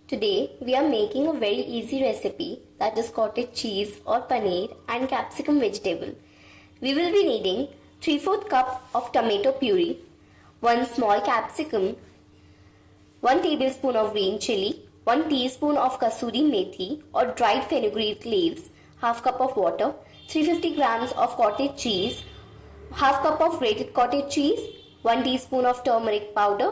Today we are making a very easy recipe, that is cottage cheese or paneer and capsicum vegetable. We will be needing 3/4 cup of tomato puree, 1 small capsicum, 1 tablespoon of green chili, 1 teaspoon of kasuri methi or dried fenugreek leaves, half cup of water, 350 grams of cottage cheese, half cup of grated cottage cheese, 1 teaspoon of turmeric powder,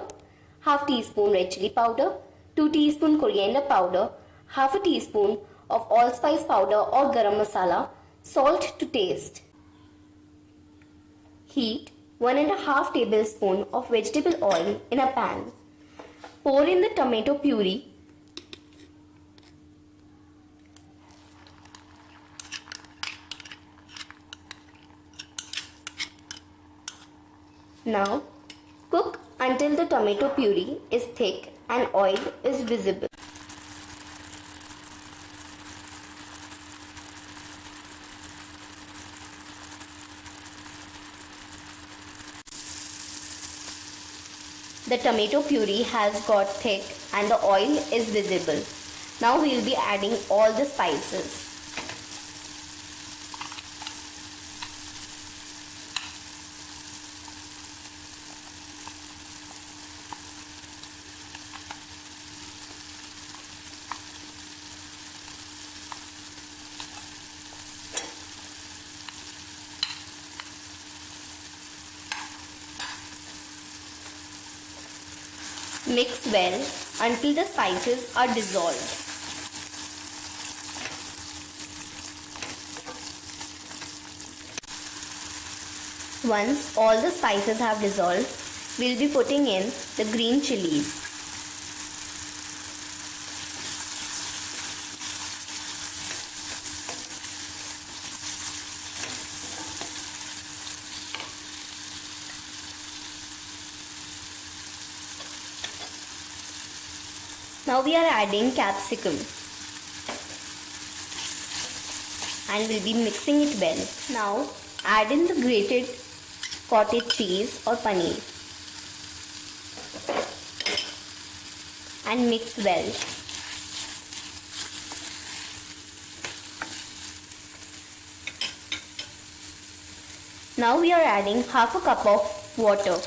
half teaspoon red chili powder, 2 teaspoon coriander powder, half a teaspoon of allspice powder or garam masala, salt to taste. Heat 1 and a half tablespoon of vegetable oil in a pan. Pour in the tomato puree. Now cook until the tomato puree is thick and oil is visible. The tomato puree has got thick and the oil is visible. Now we will be adding all the spices. Mix well until the spices are dissolved. Once all the spices have dissolved, we will be putting in the green chilies. Now we are adding capsicum and we'll be mixing it well. Now add in the grated cottage cheese or paneer and mix well. Now we are adding half a cup of water.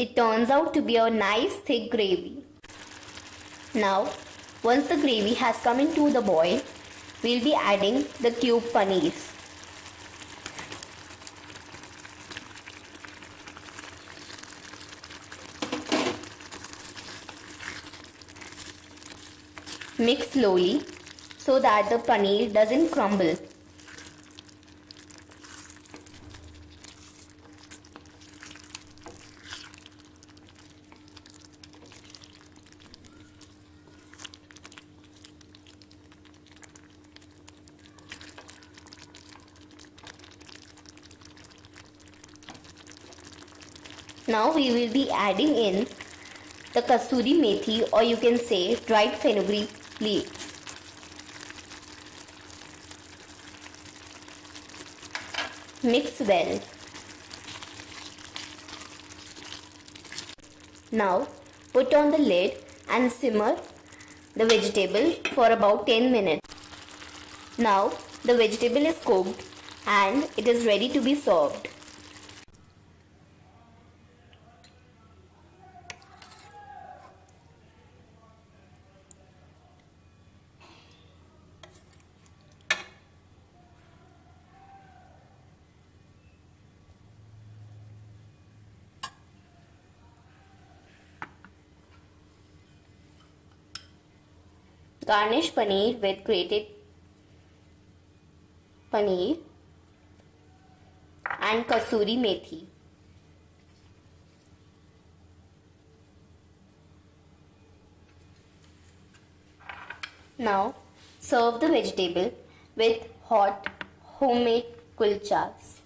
It turns out to be a nice thick gravy. Now, once the gravy has come into the boil, we will be adding the cube paneer. Mix slowly so that the paneer doesn't crumble. Now we will be adding in the kasuri methi or you can say dried fenugreek leaves. Mix well. Now put on the lid and simmer the vegetable for about 10 minutes. Now the vegetable is cooked and it is ready to be served. Garnish paneer with grated paneer and kasuri methi. Now serve the vegetable with hot homemade kulchas.